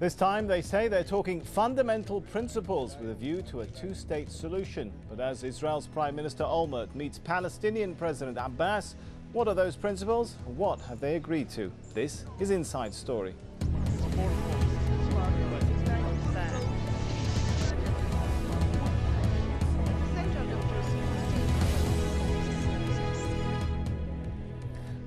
This time they say they're talking fundamental principles with a view to a two-state solution. But as Israel's Prime Minister Olmert meets Palestinian President Abbas, what are those principles? What have they agreed to? This is Inside Story.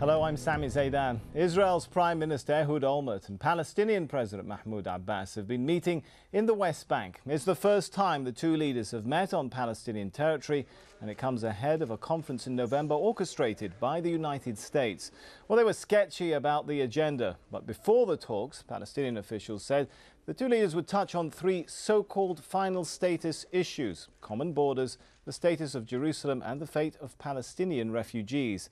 Hello, I'm Sami Zaidan. Israel's Prime Minister Ehud Olmert and Palestinian President Mahmoud Abbas have been meeting in the West Bank. It's the first time the two leaders have met on Palestinian territory, and it comes ahead of a conference in November orchestrated by the United States. Well, they were sketchy about the agenda, but before the talks, Palestinian officials said the two leaders would touch on three so-called final status issues: common borders, the status of Jerusalem and the fate of Palestinian refugees.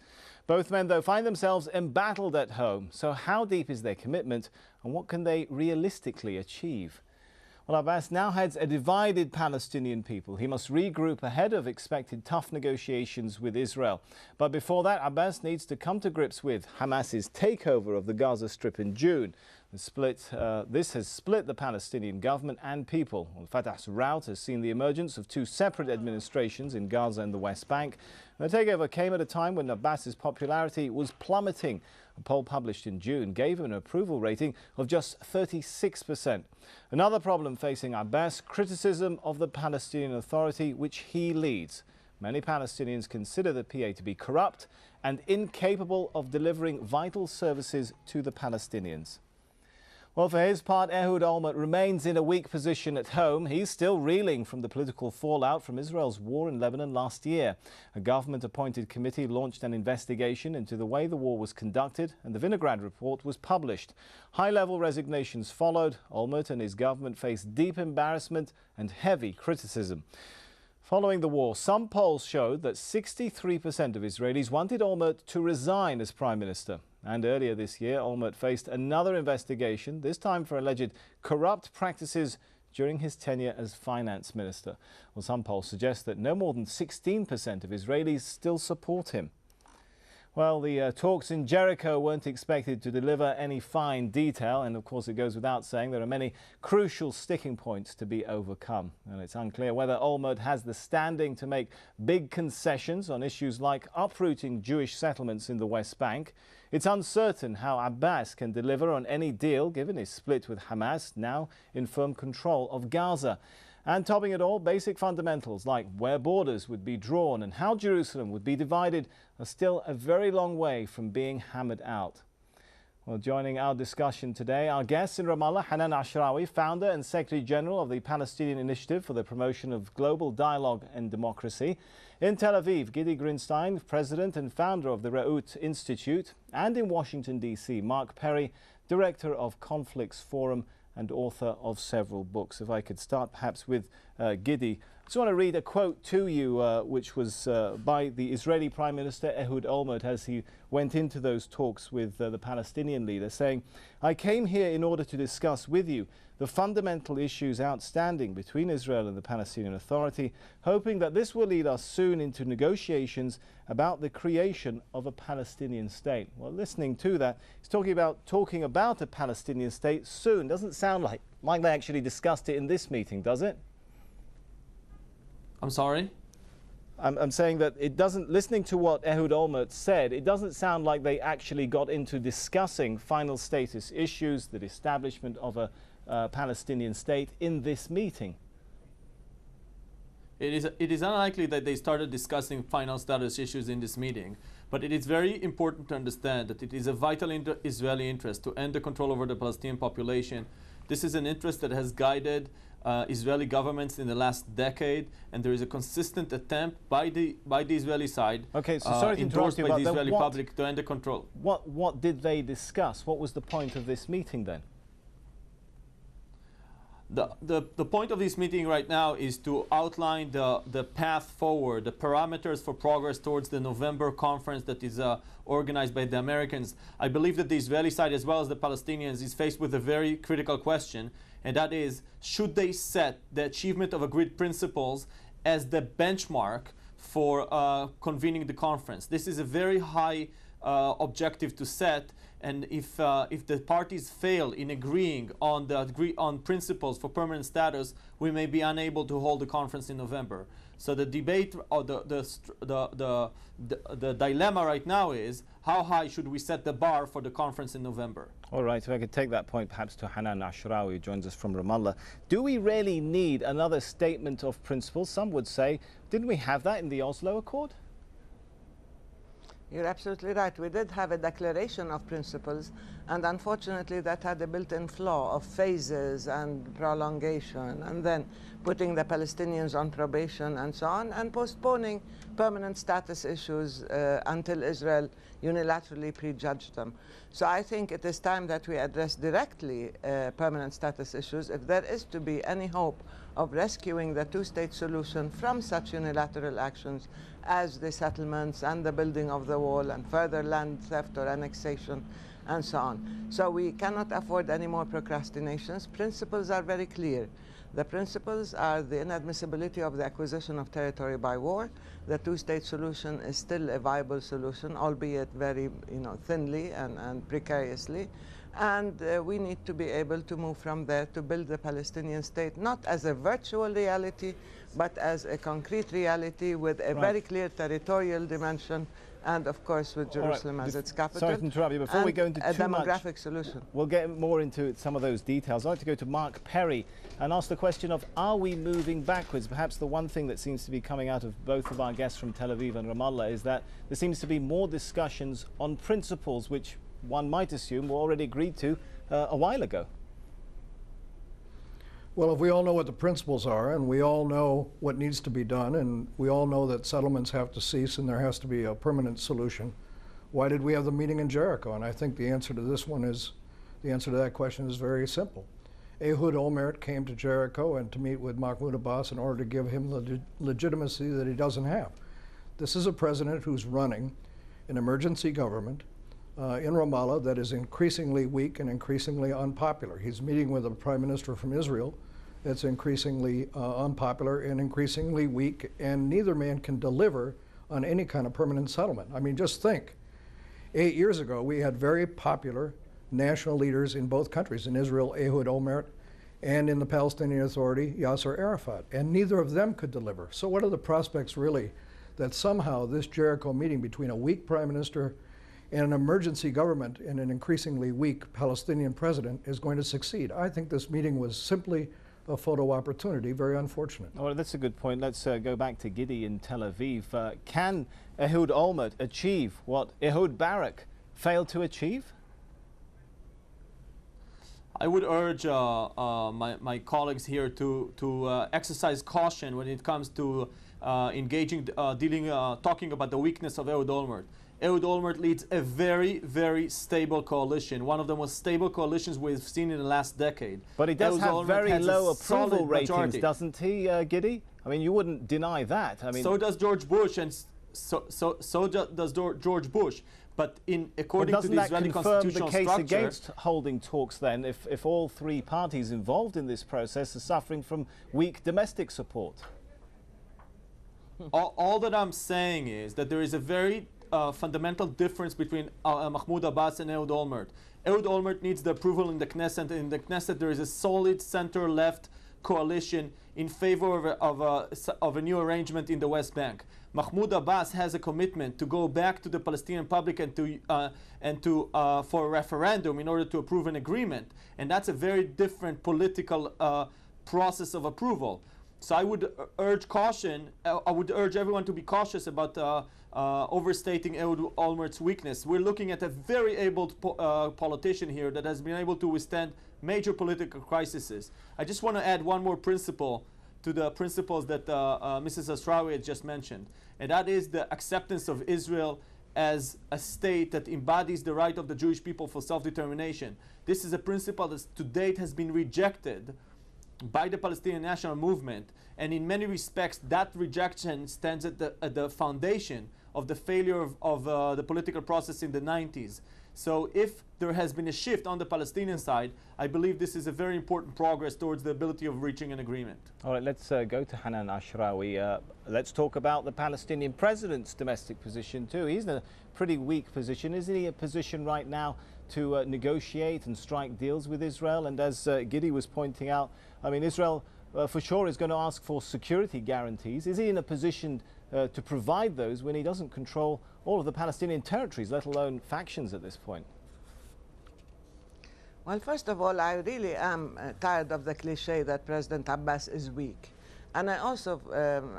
Both men, though, find themselves embattled at home. So how deep is their commitment and what can they realistically achieve? Well, Abbas now heads a divided Palestinian people. He must regroup ahead of expected tough negotiations with Israel. But before that, Abbas needs to come to grips with Hamas's takeover of the Gaza Strip in June. This has split the Palestinian government and people. Well, Fatah's rout has seen the emergence of two separate administrations in Gaza and the West Bank. The takeover came at a time when Abbas's popularity was plummeting. A poll published in June gave him an approval rating of just 36%. Another problem facing Abbas: criticism of the Palestinian Authority, which he leads. Many Palestinians consider the PA to be corrupt and incapable of delivering vital services to the Palestinians. Well, for his part, Ehud Olmert remains in a weak position at home. He's still reeling from the political fallout from Israel's war in Lebanon last year. A government-appointed committee launched an investigation into the way the war was conducted, and the Vinograd report was published. High-level resignations followed. Olmert and his government faced deep embarrassment and heavy criticism. Following the war, some polls showed that 63% of Israelis wanted Olmert to resign as prime minister. And earlier this year, Olmert faced another investigation, this time for alleged corrupt practices during his tenure as finance minister. Well, some polls suggest that no more than 16% of Israelis still support him. Well, the talks in Jericho weren't expected to deliver any fine detail, and of course it goes without saying there are many crucial sticking points to be overcome. And it's unclear whether Olmert has the standing to make big concessions on issues like uprooting Jewish settlements in the West Bank. It's uncertain how Abbas can deliver on any deal given his split with Hamas, now in firm control of Gaza. And topping it all, basic fundamentals like where borders would be drawn and how Jerusalem would be divided are still a very long way from being hammered out. Well, joining our discussion today, our guest in Ramallah, Hanan Ashrawi, founder and Secretary General of the Palestinian Initiative for the Promotion of Global Dialogue and Democracy. In Tel Aviv, Gidi Greenstein, President and founder of the Reut Institute. And in Washington, D.C., Mark Perry, Director of Conflicts Forum and author of several books. If I could start perhaps with Gidi. I just want to read a quote to you which was by the Israeli Prime Minister Ehud Olmert as he went into those talks with the Palestinian leader, saying, "I came here in order to discuss with you the fundamental issues outstanding between Israel and the Palestinian Authority, hoping that this will lead us soon into negotiations about the creation of a Palestinian state." Well, listening to that, he's talking about a Palestinian state soon. Doesn't sound like they actually discussed it in this meeting, does it? I'm sorry? I'm saying that it doesn't, listening to what Ehud Olmert said, it doesn't sound like they actually got into discussing final status issues, the establishment of a Palestinian state in this meeting. It is unlikely that they started discussing final status issues in this meeting, but it is very important to understand that it is a vital Israeli interest to end the control over the Palestinian population. This is an interest that has guided Israeli governments in the last decade, and there is a consistent attempt by the Israeli side, okay, so sorry to interrupt you, by the Israeli public, to end the control. What did they discuss? What was the point of this meeting then? The point of this meeting right now is to outline the path forward, the parameters for progress towards the November conference that is organized by the Americans. I believe that the Israeli side, as well as the Palestinians, is faced with a very critical question, and that is, should they set the achievement of agreed principles as the benchmark for convening the conference? This is a very high objective to set, And if the parties fail in agreeing on principles for permanent status, we may be unable to hold the conference in November. So the debate or the dilemma right now is how high should we set the bar for the conference in November? All right, if I could take that point perhaps to Hanan Ashrawi, who joins us from Ramallah. Do we really need another statement of principles? Some would say, didn't we have that in the Oslo Accord? You're absolutely right. We did have a declaration of principles, and unfortunately that had a built-in flaw of phases and prolongation, and then putting the Palestinians on probation and so on, and postponing permanent status issues until Israel unilaterally prejudged them. So I think it is time that we address directly permanent status issues if there is to be any hope of rescuing the two-state solution from such unilateral actions as the settlements and the building of the wall and further land theft or annexation and so on. So we cannot afford any more procrastinations. Principles are very clear. The principles are the inadmissibility of the acquisition of territory by war. The two-state solution is still a viable solution, albeit very thinly and precariously. And we need to be able to move from there to build the Palestinian state, not as a virtual reality, but as a concrete reality with a very clear territorial dimension, and of course with Jerusalem as its capital. Sorry to interrupt you. Before we go into a demographic solution. We'll get more into some of those details. I'd like to go to Mark Perry and ask the question of, are we moving backwards? Perhaps the one thing that seems to be coming out of both of our guests from Tel Aviv and Ramallah is that there seems to be more discussions on principles which one might assume were already agreed to a while ago. Well, if we all know what the principles are, and we all know what needs to be done, and we all know that settlements have to cease and there has to be a permanent solution, why did we have the meeting in Jericho? And I think the answer to that question is very simple. Ehud Olmert came to Jericho and to meet with Mahmoud Abbas in order to give him the legitimacy that he doesn't have. This is a president who's running an emergency government in Ramallah that is increasingly weak and increasingly unpopular. He's meeting with a prime minister from Israel that's increasingly unpopular and increasingly weak, and neither man can deliver on any kind of permanent settlement. I mean, just think, 8 years ago we had very popular national leaders in both countries, in Israel, Ehud Olmert, and in the Palestinian Authority, Yasser Arafat, and neither of them could deliver. So what are the prospects really that somehow this Jericho meeting between a weak prime minister and an emergency government and an increasingly weak Palestinian president is going to succeed? I think this meeting was simply a photo opportunity, very unfortunate. Well, that's a good point. Let's go back to Gidi in Tel Aviv. Can Ehud Olmert achieve what Ehud Barak failed to achieve? I would urge my colleagues here to exercise caution when it comes to engaging, talking about the weakness of Ehud Olmert. Ehud Olmert leads a very, very stable coalition, one of the most stable coalitions we've seen in the last decade. But he does have very low approval ratings, majority. Doesn't he, Gidi? I mean, you wouldn't deny that. I mean, so does George Bush, and so does George Bush. But according to the Israeli constitutional the case structure, against holding talks then, if all three parties involved in this process are suffering from weak domestic support? all that I'm saying is that there is a very fundamental difference between Mahmoud Abbas and Ehud Olmert. Ehud Olmert needs the approval in the Knesset. In the Knesset, there is a solid center-left coalition in favor of a new arrangement in the West Bank. Mahmoud Abbas has a commitment to go back to the Palestinian public and to for a referendum in order to approve an agreement, and that's a very different political process of approval. So I would urge caution. I would urge everyone to be cautious about overstating Ehud Olmert's weakness. We're looking at a very able politician here that has been able to withstand major political crises. I just want to add one more principle to the principles that Mrs. Ashrawi had just mentioned, and that is the acceptance of Israel as a state that embodies the right of the Jewish people for self-determination. This is a principle that to date has been rejected by the Palestinian national movement, and in many respects that rejection stands at the foundation of the failure of the political process in the 90s. So if there has been a shift on the Palestinian side, I believe this is a very important progress towards the ability of reaching an agreement. All right, let's go to Hanan Ashrawi. Let's talk about the Palestinian president's domestic position too. He's in a pretty weak position. Isn't he a position right now to negotiate and strike deals with Israel? And as Gidi was pointing out, I mean, Israel for sure is going to ask for security guarantees. Is he in a position to provide those when he doesn't control all of the Palestinian territories, let alone factions at this point? Well, first of all, I really am tired of the cliche that President Abbas is weak. And I also,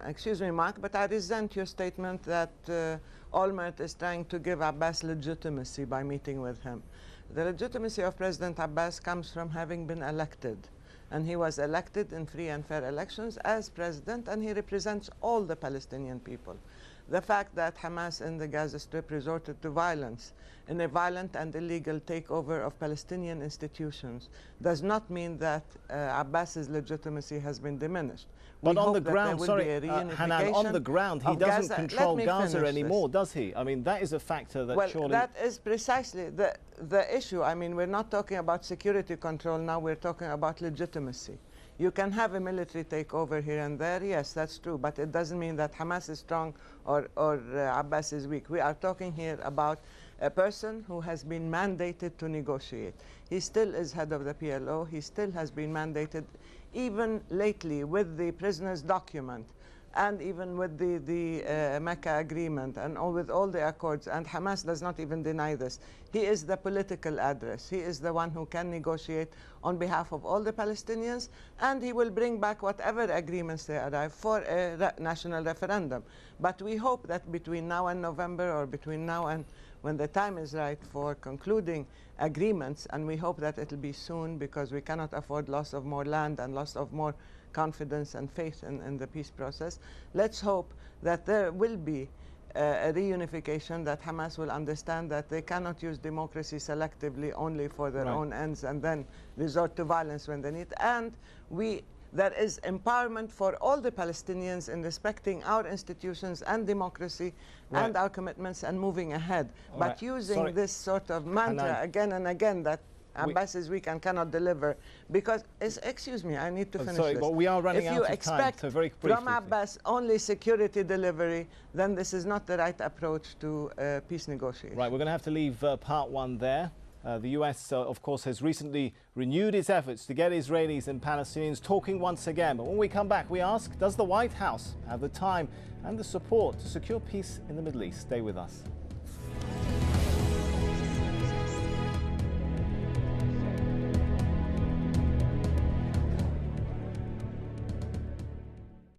excuse me, Mark, but I resent your statement that Olmert is trying to give Abbas legitimacy by meeting with him. The legitimacy of President Abbas comes from having been elected. And he was elected in free and fair elections as president, and he represents all the Palestinian people. The fact that Hamas in the Gaza Strip resorted to violence in a violent and illegal takeover of Palestinian institutions does not mean that Abbas's legitimacy has been diminished. But on the ground, sorry, Hanan, on the ground, he doesn't control Gaza anymore, does he? I mean, that is a factor that surely... Well, that is precisely the issue. I mean, we're not talking about security control now, we're talking about legitimacy. You can have a military takeover here and there, yes, that's true, but it doesn't mean that Hamas is strong or Abbas is weak. We are talking here about a person who has been mandated to negotiate. He still is head of the PLO. He still has been mandated, even lately with the prisoners' document and even with the Mecca agreement and with all the accords, and Hamas does not even deny this. He is the political address. He is the one who can negotiate on behalf of all the Palestinians, and he will bring back whatever agreements they arrive for a national referendum. But we hope that between now and November, or between now and when the time is right for concluding agreements, and we hope that it will be soon, because we cannot afford loss of more land and loss of more confidence and faith in the peace process. Let's hope that there will be a reunification, that Hamas will understand that they cannot use democracy selectively only for their own ends and then resort to violence when they need. And there is empowerment for all the Palestinians in respecting our institutions and democracy and our commitments and moving ahead. But using this sort of mantra again and again that Abbas is weak and cannot deliver, because, excuse me, I need to finish this. But we are running out of time. If you expect from Abbas only security delivery, then this is not the right approach to peace negotiation. Right, we're going to have to leave part one there. The US, of course, has recently renewed its efforts to get Israelis and Palestinians talking once again. But when we come back, we ask, does the White House have the time and the support to secure peace in the Middle East? Stay with us.